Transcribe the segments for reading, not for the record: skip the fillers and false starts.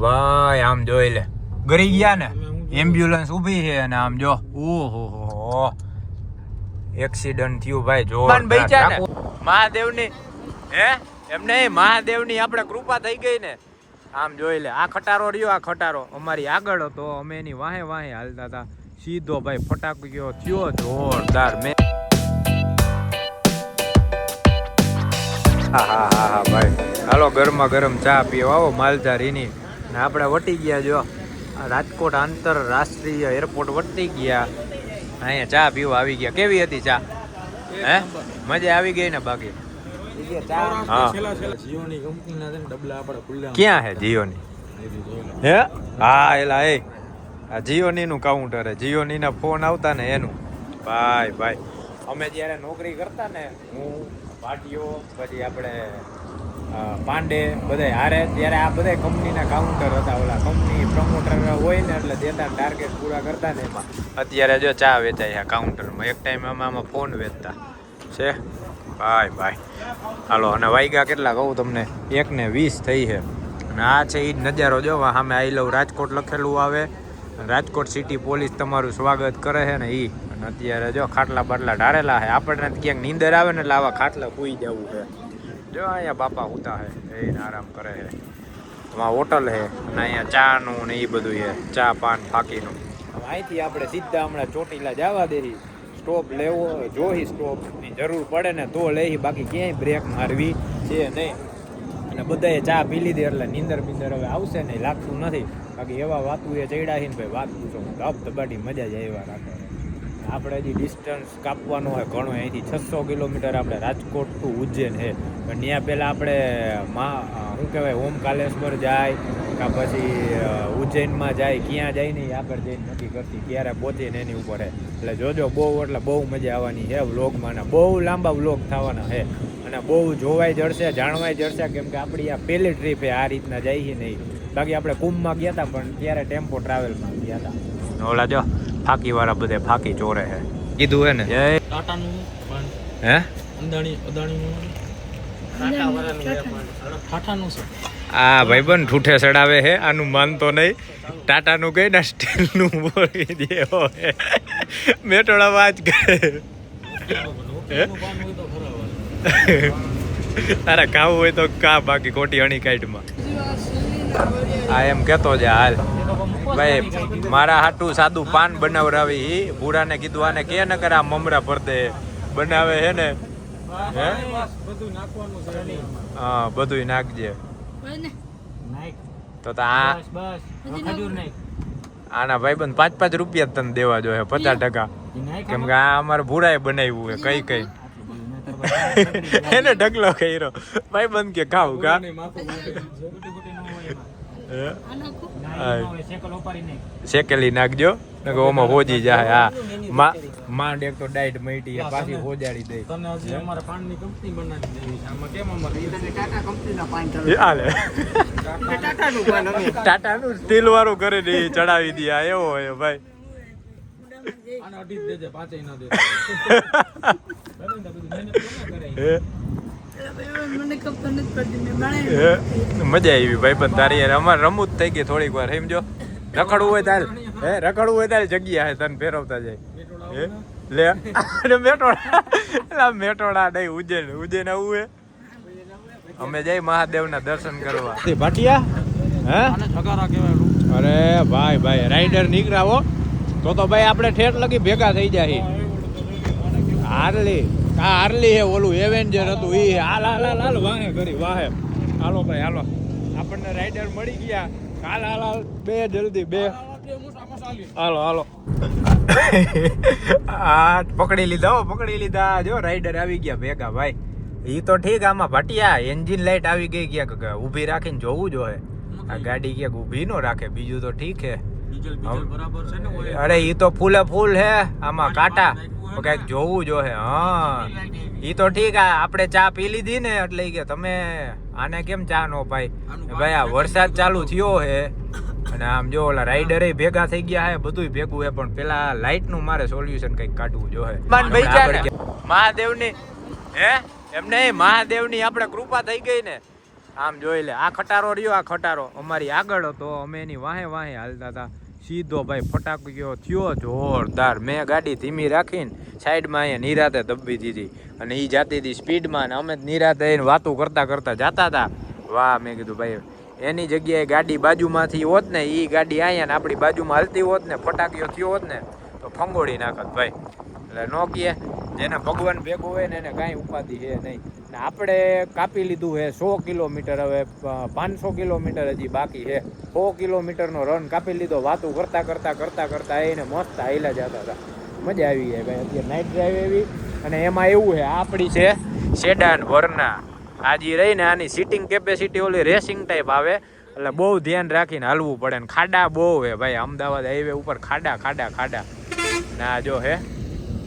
ભાઈ આમ જોઈ લે ગરી ગયા ને એમ્બ્યુલન્સ ઊભી છે અને આમ જો ઓહો એક્સિડન્ટ થયું ભાઈ જો મહાદેવની હે એમ નહીં મહાદેવની આપણે કૃપા થઈ ગઈ ને આમ જોઈ લે આ ખટારો રહ્યો આ ખટારો અમારી આગળ હતો અમે એની વાહે વાહે હાલતા હતા સીધો ભાઈ ફટાકડો થયો જોરદાર મેં હા ભાઈ હાલો ગરમા ગરમ ચા પીવો આવો માલધારીની ને આપણે વટી ગયા જો રાજકોટ આંતરરાષ્ટ્રીય એરપોર્ટ વટી ગયા અહીંયા ચા પીવા આવી ગયા કેવી હતી ચા હે મજા આવી ગઈ ને બાકી ક્યાં હે જીઓની હે હા એલા એ આ જીઓની નું કાઉન્ટર હે જીઓની ના ફોન આવતા ને એનું ભાઈ અમે જયારે નોકરી કરતા ને હું ભાટીઓ પછી આપણે પાંડે બધા હારે ત્યારે આ બધા કંપનીના કાઉન્ટર હતા ઓલા કંપની પ્રમોટર હોય ને એટલે દેતા ટાર્ગેટ પૂરા કરતા ને એમાં અત્યારે જો ચા વેચાય આ કાઉન્ટરમાં એક ટાઈમ આમાં ફોન વેચતા છે ભાઈ હાલો અને વાગ્યા કેટલા કહું તમને 1:20 થઈ છે અને આ છે એ જ નજારો જો સામે આઈ લવ રાજકોટ લખેલું આવે રાજકોટ સિટી પોલીસ તમારું સ્વાગત કરે છે ને ઈ અને અત્યારે જો ખાટલા બાટલા ઢારેલા છે આપણને ક્યાંક નીંદર આવે ને એટલે આવા ખાટલા સૂઈ જવું છે જો અહીંયા બાપા ઉતા છે એને આરામ કરે છે એમાં હોટલ છે અને અહીંયા ચાનું ને એ બધું છે ચા પાન ફાકીનું અહીંથી આપણે સીધા હમણાં ચોટીલા જવા દેવી સ્ટોપ લેવો જોઈ સ્ટોપની જરૂર પડે ને તો લઈ બાકી ક્યાંય બ્રેક મારવી છે નહીં અને બધાએ ચા પી લીધી એટલે નીંદર બીંદર હવે આવશે નહીં લાગતું નથી બાકી એવા વાતું એ ચડ્યા છે ને ભાઈ વાત પૂછો ધબ ધબાટી મજા જ એવા રાખે આપણે હજી ડિસ્ટન્સ કાપવાનું હોય ઘણું અહીંથી 600 કિલોમીટર આપણે રાજકોટ ટુ ઉજ્જૈન છે પણ ત્યાં પહેલાં આપણે શું કહેવાય ઓમકાલેશ્વર જાય કાં પછી ઉજ્જૈનમાં જાય ક્યાં જાય ને આગળ જઈને નક્કી કરતી ક્યારે પહોંચીને એની ઉપર છે એટલે જોજો બહુ મજા આવવાની છે વ્લોગમાં ને બહુ લાંબા વ્લોગ થવાના છે અને બહુ જોવાય જડશે જાણવાય જડશે કેમ કે આપણી આ પહેલી ટ્રીપ છે આ રીતના જઈએ નહીં બાકી આપણે કુંભમાં ગયા હતા પણ ત્યારે ટેમ્પો ટ્રાવેલમાં ગયા હતા ઓલા જો ફાકી વાળા બધે ફાકી ચોરે છે કીધું હે ને ટાટાનું હે અદાણીનું ટાટાનું છે આ ભાઈબંધ ઠૂઠે ચડાવે છે આનું માનતો નહીં ટાટાનું કઈ ના સ્ટીલનું બોલી દેવો હે મેટોડા વાત કરે તારે ખાવું હોય તો કા બાકી ખોટી અણી કાઢમાં આ એમ કેતો છે હાલ ભાઈ મારા હાટું સાદું પાન બનાવરાવી ભૂરાને કીધું આને કે ન કરે આ મમરા પરદે બનાવે હે ને હે હા બધું નાખજે તો આ આના ભાઈબંધ 5 રૂપિયા તને દેવા જોઈએ 50% કેમ કે આ અમારે ભૂરાએ બનાવ્યું હે કઈ એને ઢગલો કર્યો ભાઈબંધ કે ખાવ કા શેકેલી નાખજો ઓમાં હોજી જાય હા માંડ એક તો ડાઈટ મટી પાછી હોજાડી દે ટાટાનું સ્ટીલ વાળું કરે ને ચડાવી દે એવો હોય ભાઈ મજા આવી ભાઈ પણ તારી યાર અમારે રમૂજ થઈ ગઈ થોડીક વાર સમજો રખડવું હોય તારે જગ્યા હે તને ફેરવતા જાય લે મેટોડા નહીં ઉજ્જૈન આવું હે અમે જઈ મહાદેવના દર્શન કરવા ભાટિયા હે અરે ભાઈ રાઈડર નીકળાવો તો ભાઈ આપણે ઠેઠ લગી ભેગા થઈ જાય હાર્લી હે ઓલું એવેન્જર હતું ઈ હાલ વાહે કરી વાહે હાલો ભાઈ હાલો આપણને રાઈડર મળી ગયા હાલ બે જલ્દી બે હાલો આ પકડી લીધા જો રાઈડર આવી ગયા ભેગા ભાઈ ઈ તો ઠીક આમાં ભટિયા એન્જિન લાઈટ આવી ગઈ ક્યાંક ઊભી રાખીને જોવું જોઈએ આ ગાડી ક્યાંક ઊભી નો રાખે બીજું તો ઠીક હે અરે ઈ તો ફૂલે ફૂલ હે આમાં કાંટા કઈક જોવું જોઈએ હા ઈ તો ઠીક આપણે ચા પી લીધી ને એટલે કે તમે આને કેમ ચા નો ભાઈ આ વરસાદ ચાલુ થયો હે અને આમ જો ઓલા રાઈડર ભેગા થઈ ગયા હે બધું ભેગું હે પણ પેલા લાઈટ નું મારે સોલ્યુશન કઈક કાઢવું જોઈએ મહાદેવની હે એમ નહીં મહાદેવની આપણે કૃપા થઈ ગઈ ને આમ જોઈ લે, આ ખટારો રહ્યો, આ ખટારો અમારી આગળ હતો, અમે એની વાહે વાહે હાલતા હતા. સીધો ભાઈ ફટાક્યો થયો જોરદાર. મેં ગાડી ધીમી રાખીને સાઈડમાં અહીંયા નિરાતે દબી દીધી અને એ જાતી હતી સ્પીડમાં, અને અમે નિરાતે એને વાતો કરતા કરતા જતા હતા. વાહ, મેં કીધું ભાઈ એની જગ્યાએ ગાડી બાજુમાંથી હોત ને, એ ગાડી અહીંયા ને આપણી બાજુમાં હાલતી હોત ને, ફટાક્યો થયો હોત ને તો ફંગોળી નાખત ભાઈ. એટલે નો કહે, જેને ભગવાન ભેગું હોય ને એને કાંઈ ઉપાધિ છે નહીં. ને આપણે કાપી લીધું છે 100 કિલોમીટર, હવે 500 કિલોમીટર હજી બાકી છે. 100 કિલોમીટરનો રન કાપી લીધો, વાતું કરતા કરતા કરતા કરતા એને મસ્ત હાઈલા જતા હતા. મજા આવી જાય ભાઈ. અત્યારે નાઇટ ડ્રાઈવ એવી, અને એમાં એવું છે આપણી છે સેડાન વરના. આજી રહીને આની સીટિંગ કેપેસિટી ઓલી રેસિંગ ટાઈપ આવે, એટલે બહુ ધ્યાન રાખીને હાલવું પડે. ને ખાડા બહુ હે ભાઈ, અમદાવાદ હાઈવે ઉપર ખાડા ખાડા ખાડા ના જો હે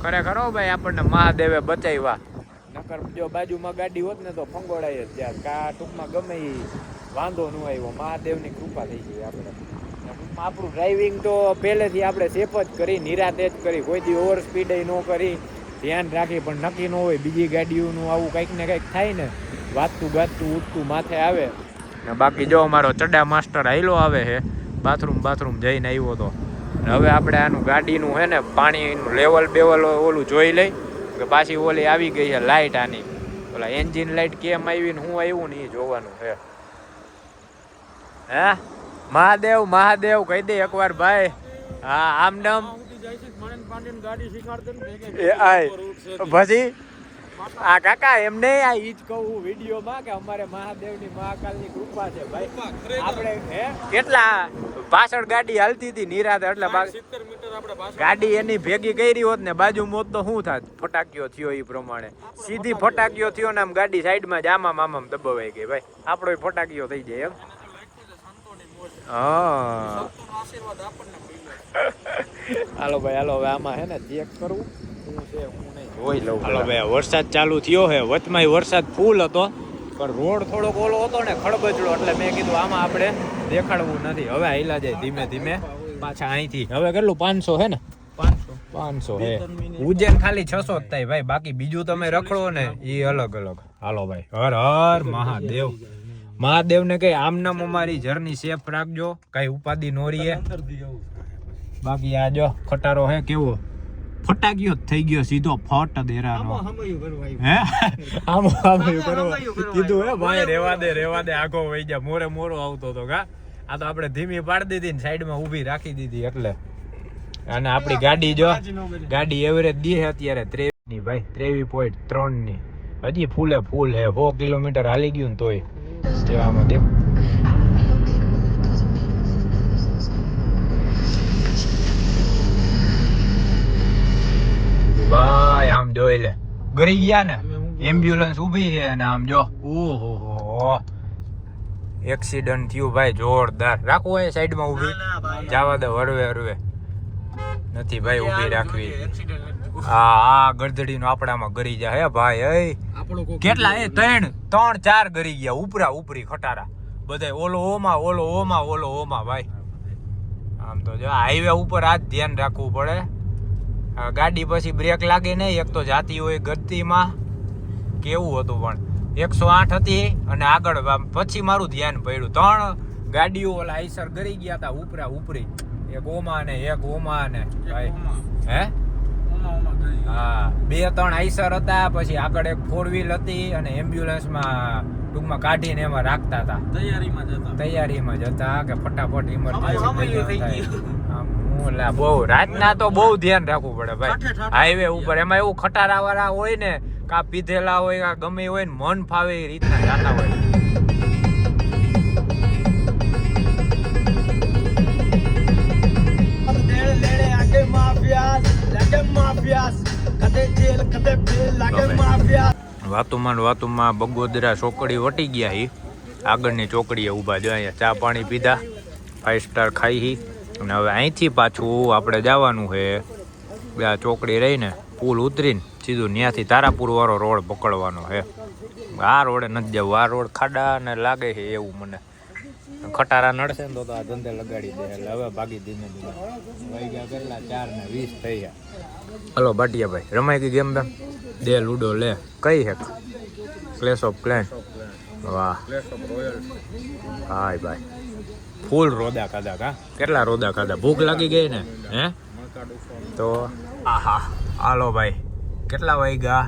ખરેખર ભાઈ. આપણને મહાદેવે બચાવ્યા, નકર જો બાજુમાં ગાડી હોત ને તો ફંગોળાય જ ત્યાં. કા ટૂંકમાં ગમે એ વાંધો ન આવ્યો, મહાદેવની કૃપા થઈ ગઈ આપણે. આપણું ડ્રાઇવિંગ તો પહેલેથી આપણે સેફ જ કરી, નિરાતે જ કરી, કોઈ દી ઓવર સ્પીડ ન કરી, ધ્યાન રાખી. પણ નક્કી ન હોય બીજી ગાડીઓનું આવું કંઈક ને કંઈક થાય ને, વાગતું ગાતું ઉઠતું માથે આવે ને. બાકી જો અમારો ચડા માસ્ટર હાઈલો આવે છે, બાથરૂમ જઈને આવ્યો હતો. હવે આપણે આનું ગાડીનું છે ને પાણીનું લેવલ બેવલ ઓલું જોઈ લઈ કે પાછી ઓલી આવી ગઈ છે લાઇટ આની, ઓલા એન્જિન લાઇટ કેમ આવી ને શું આવ્યું ને એ જોવાનું છે. હે મહાદેવ મહાદેવ કહી દે એકવાર ભાઈ. હા આમ નામ પછી આ કાકા એમને આ ઈ જ કહું વિડીયોમાં કે અમારે મહાદેવની મહાકાલની કૃપા છે ભાઈ. આપણે હે કેટલા પાછળ ગાડી હાલતી હતી નિરાતે, એટલે ગાડી એની ભેગી કરી હોત ને બાજુમાં હોત તો શું થાત? ફટાક્યો થયો એ પ્રમાણે સીધી ફટાક્યો થયો ને આમ ગાડી સાઈડમાં જ આમામ દબાવાઈ ગઈ ભાઈ. આપણો ફટાક્યો થઈ જાય એમ. હા હાલો ભાઈ હાલો, હવે આમાં હે ને ચેક કરવું શું છે હું નહીં જોઈ લઉં. હાલો ભાઈ વરસાદ ચાલુ થયો છે, વચમાં વરસાદ ફૂલ હતો પણ રોડ થોડોક ઓલો હતો ને ખડબચડો, એટલે મેં કીધું આમાં આપણે દેખાડવું નથી. હવે હાઈલા જાય ધીમે ધીમે પાછા અહીંથી. હવે કેટલું 500 હે ને? 500 હે. ઉજ્જૈન ખાલી 600 જ થાય ભાઈ, બાકી બીજું તમે રખડો ને એ અલગ અલગ. હાલો ભાઈ હર હર મહાદેવ. મહાદેવ ને કઈ આમનામ અમારી જર્ની સેફ રાખજો, કઈ ઉપાધિ નો રહીએ. બાકી આ જો ખટારો હે કેવો ફટાક્યો થઈ ગયો સીધો ફટ દેરાનો. હે આમ કરવા કીધું હે ભાઈ, રેવા દે આગો વઈ જા. મોરો આવતો હતો કા, આ તો આપણે ધીમી પાડી દીધી ને સાઈડમાં ઊભી રાખી દીધી એટલે. અને આપણી ગાડી જો ગાડી એવરેજ દી છે અત્યારે 23 ની ભાઈ, 23.3 ની. હજી ફૂલે ફૂલ હે, 100 કિલોમીટર હાલી ગયું ને તોય. આમાં દેખ ભાઈ, આમ જોઈ લે ગરી ગયા ને, એમ્બ્યુલન્સ ઊભી છે અને આમ જો ઓહો એક્સિડન્ટ થયું ભાઈ જોરદાર. રાખવું હોય સાઈડમાં ઊભી, જવા દે હરવે નથી ભાઈ ઊભી રાખવી. હા ગરદડીનો આપણામાં ગરી જાય હે ભાઈ. કેટલા એ 3-4 ગરી ગયા ઉપરા ઉપરી ખટારા બધા. ઓલો ઓમાં ભાઈ. આમ તો જો હાઈવે ઉપર આ ધ્યાન રાખવું પડે. ગાડી પછી બ્રેક લાગે નહીં, એક તો જાતી હોય ગતિમાં. કેવું હતું પણ 108 હતી અને આગળ પછી મારું ધ્યાન પડ્યું 3 ગાડીઓ ઓલા આઈસર ગરી ગયા હતા ઉપરા ઉપરી, એક ઓમાં ને એક ઓમાં ને ભાઈ. હે હા 2-3 આઈસર હતા, પછી આગળ એક 4 વ્હીલ હતી અને એમ્બ્યુલન્સમાં ટૂંકમાં કાઢીને એમાં રાખતા હતા. તૈયારીમાં જતા કે ફટાફટ ઇમરજન્સી. બહુ રાતના તો બહુ ધ્યાન રાખવું પડે ભાઈ હાઈવે ઉપર. એમાં એવું ખટારા વાળા હોય ને, કા પીધેલા હોય કા ગમે હોય ને, મન ફાવે એ રીતના જાતા હોય. વાતુમાં બગોદરા ચોકડી વટી ગયા હી, આગળની ચોકડીએ ઊભા જો. અહીંયા ચા પાણી પીધા, 5 સ્ટાર ખાઈ. અને હવે અહીંથી પાછું આપણે જવાનું છે આ ચોકડી રહીને પુલ ઉતરીને સીધું ત્યાંથી તારાપુર વાળો રોડ પકડવાનો છે. આ રોડે નથી જવું, આ રોડ ખાડા ને લાગે છે એવું મને. ખટારા નડશે ને તો આ ધંધે લગાડી દે. એટલે હવે ભાગી ધીમે વાગ્યા કેટલા 4:20 થઈ ગયા. હલો બાટિયા ભાઈ રમાઈ ગઈ ગેમ બેમ? દે લૂડો લે. કઈ હે? ક્લેશ ઓફ ક્લેન. વાહ હાય ભાઈ ફૂલ રોદા ખાધા કા કેટલા રોદા ખાધા ભૂખ લાગી ગઈ ને હે તો આહા હાલો ભાઈ કેટલા વાગ્યા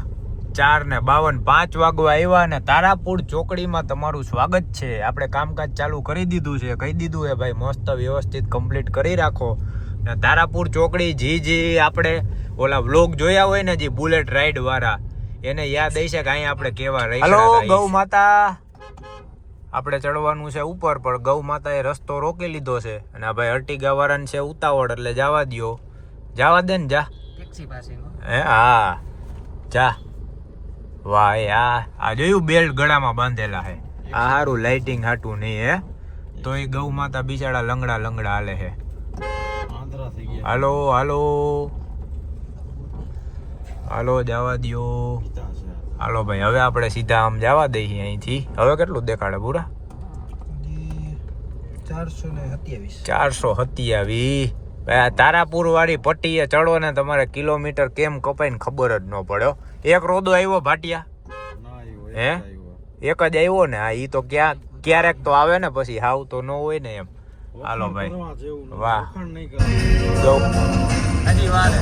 4:52 5 વાગવા આવ્યા ને તારાપુર ચોકડીમાં તમારું સ્વાગત છે. આપણે કામકાજ ચાલુ કરી દીધું છે, કહી દીધું છે ભાઈ મસ્ત વ્યવસ્થિત કમ્પ્લીટ કરી રાખો. ને તારાપુર ચોકડી જી આપણે ઓલા વ્લોગ જોયા હોય ને જે બુલેટ રાઈડ વાળા એને યાદ હશે કે અહીંયા આપણે કેવા રહી. હલો ગૌ માતા, આપણે ચડવાનું છે ઉપર પણ ગૌ માતાએ રસ્તો રોકી લીધો છે અને આ ભાઈ અર્ટિગા વાળાને છે ઉતાવળ એટલે જવા દ્યો. જવા દે ને જા ટેક્સી પાસે હે હા જા. વાહ આ જોયું બેલ્ટ ગળામાં બાંધેલા હે આ હારું લાઇટિંગ હાટું નહીં હે તો એ ગૌ માતા બિચારા લંગડા હાલે હે. હાલો હાલો હાલો જવા દ્યો. હાલો ભાઈ હવે આપણે સીધા આમ જવા દઈએ અહીંથી. હવે કેટલું દેખાડે પૂરા 427. તારાપુર વાળી પટ્ટીએ ચડો ને તમારે કિલોમીટર કેમ કપાઈને ખબર જ ન પડ્યો. એક રોદો આવ્યો ભાટિયા હે એક જ આવ્યો ને. હા ઈ તો ક્યારેક તો આવે ને પછી હાવ તો ન હોય ને એમ. હાલો ભાઈ વાહ હજી વાલે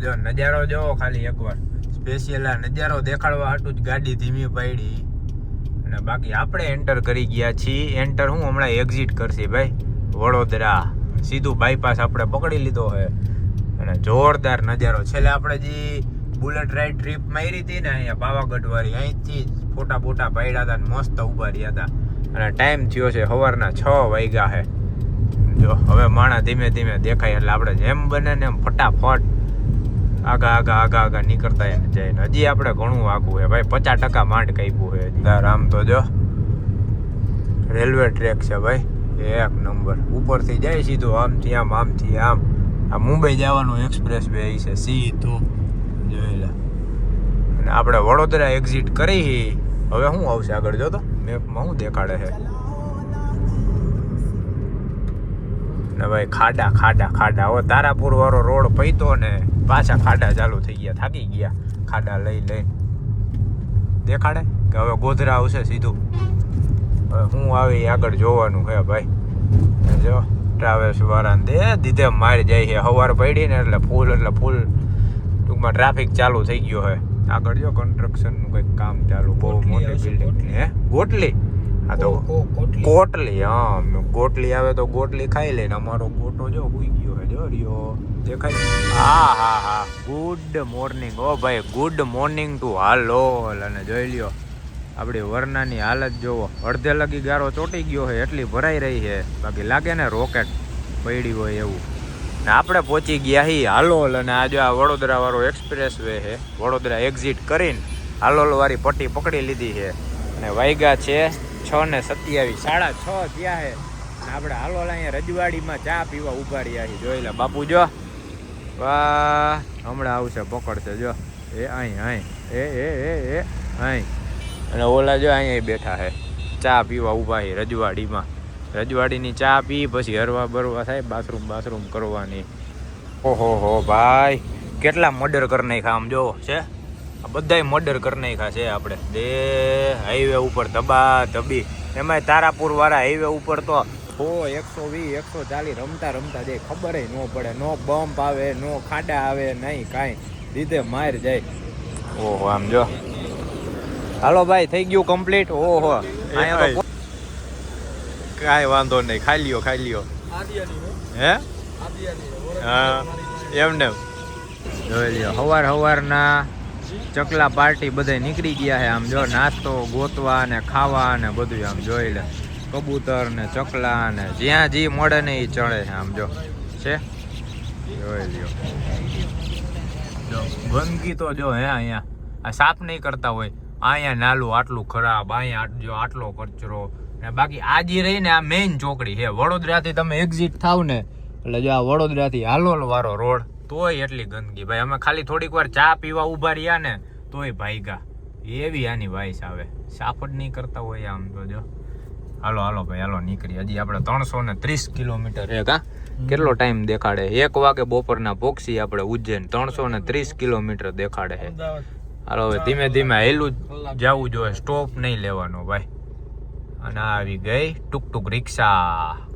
જો નજારો જોવો ખાલી એકવાર. સ્પેશિયલ આ નજારો દેખાડવા હાટું જ ગાડી ધીમી પાડી અને બાકી આપણે એન્ટર કરી ગયા છીએ. એન્ટર હું હમણાં એક્ઝિટ કરશે ભાઈ વડોદરા સીધું બાયપાસ આપણે પકડી લીધો છે અને જોરદાર નજારો. છેલ્લે આપણે જે બુલેટ રાઈડ ટ્રીપ મારી હતી ને અહીંયા પાવાગઢ વાળી અહીંથી ફોટા પાડ્યા હતા મસ્ત ઉભા રહ્યા હતા અને ટાઈમ થયો છે સવારના 6 વાગ્યા છે. જો હવે માણા ધીમે ધીમે દેખાય એટલે આપણે જેમ બને ને એમ ફટાફટ આગા નીકળતા એને જઈને. હજી આપણે ઘણું આગું છે ભાઈ 50% માંડ કાપ્યું છે. આમ તો જો રેલવે ટ્રેક છે ભાઈ એક નંબર. ઉપરથી જાય સીધું આમથી આમ આ મુંબઈ જવાનું એક્સપ્રેસ વે છે સીધું જોઈ લે. અને આપણે વડોદરા એક્ઝિટ કરી. હવે શું આવશે આગળ જો તો મેપમાં શું દેખાડે છે ને ભાઈ ખાડા. હવે તારાપુર વાળો રોડ પૈતો ને પાછા ખાડા ચાલુ થઈ ગયા. થાકી ગયા ખાડા લઈને દેખાડે કે હવે ગોધરા આવશે સીધું. હવે હું આવી આગળ જોવાનું છે ભાઈ. જો ટ્રાવેલ્સ વાળાને દે દીધે મારી જાય છે. સવાર પડી ને એટલે ફૂલ ટૂંકમાં ટ્રાફિક ચાલુ થઈ ગયો છે. આગળ જો કન્સ્ટ્રક્શનનું કંઈક કામ ચાલુ બહુ મોટી બિલ્ડિંગ હે ગોટલી. હા તો કોટલી હા ગોટલી આવે તો ગોટલી ખાઈ લઈને. અમારો ગોટો જો ઉઈ ગયો હે જો રહ્યો દેખાય. હા ગુડ મોર્નિંગ. ઓ ભાઈ ગુડ મોર્નિંગ ટુ હાલોલ. અને જોઈ લ્યો આપણી વરનાની હાલત જોવો. અડધે લગી ગારો ચોટી ગયો છે એટલી ભરાઈ રહી છે. બાકી લાગે ને રોકેટ પડી હોય એવું. ને આપણે પહોંચી ગયા હી હાલોલ અને આ જો આ વડોદરા વાળો એક્સપ્રેસ વે છે. વડોદરા એક્ઝિટ કરીને હાલોલ વાળી પટ્ટી પકડી લીધી છે અને વાગ્યા છે 6:27 6:30 થયા છે. આપણે હાલોલ અહીંયા રજવાડીમાં ચા પીવા ઉભા રહ્યા છીએ. જોઈ લે બાપુ જો વાહ હમણાં આવશે પકડશે જો એ અહીં અને ઓલા જો અહીંયા બેઠા છે ચા પીવા ઉભા છે રજવાડીમાં. રજવાડીની ચા પી પછી હરવા બરવા થાય બાથરૂમ કરવાની. ઓહો ભાઈ કેટલા મર્ડર કરી નાખ્યા આમ જો છે. આ બધાય મર્ડર કરી નાખ્યા છે આપણે બે હાઈવે ઉપર ધબી. એમાંય તારાપુર વાળા હાઈવે ઉપર તો 120 140 રમતા જાય ખબર ન પડે. નો બમ્પ આવે નો ખાડા આવે નહીં કાંઈ લીધે માર જાય. ઓહો આમ જો હાલો ભાઈ થઈ ગયું કમ્પ્લીટ. ઓહો અહીંયા તો કાંઈ વાંધો નહીં ખાઈ લ્યો હે હા એમને જોઈ લ્યો. સવારના ચકલા પાર્ટી બધા નીકળી ગયા છે. આમ જો નાસ્તો ગોતવા ને ખાવા ને બધું આમ જોઈ લે. કબૂતર ને ચકલા ને જ્યાં જે મળે ને એ ચડે છે. આમ જો છે જોઈ લ્યો. જો ગંદકી તો જો હે અહીંયા આ સાફ નહીં કરતા હોય. અહીંયા નાલું આટલું ખરાબ, અહીંયા જો આટલો કચરો ને બાકી આ જે રહી ને આ મેઇન ચોકડી છે. વડોદરાથી તમે એક્ઝિટ થાવ ને એટલે જો આ વડોદરાથી હાલોલ વાળો રોડ તોય એટલી ગંદકી ભાઈ. અમે ખાલી થોડીક વાર ચા પીવા ઉભા રહ્યા ને તોય ભાઈગા એવી આની વાઈસ આવે. સાફ જ નહીં કરતા હોય આમ તો જો હાલો હાલો ભાઈ હાલો નીકળી. હજી આપણે 330 કિલોમીટર છે કા? કેટલો ટાઈમ દેખાડે? 1 વાગે બપોરના પોક્ષી આપણે ઉજ્જૈન. 330 કિલોમીટર દેખાડે છે. હાલો હવે ધીમે ધીમે હેલું જવું જોઈએ, સ્ટોપ નહીં લેવાનો ભાઈ. અને આવી ગઈ ટુક ટુક રિક્ષા.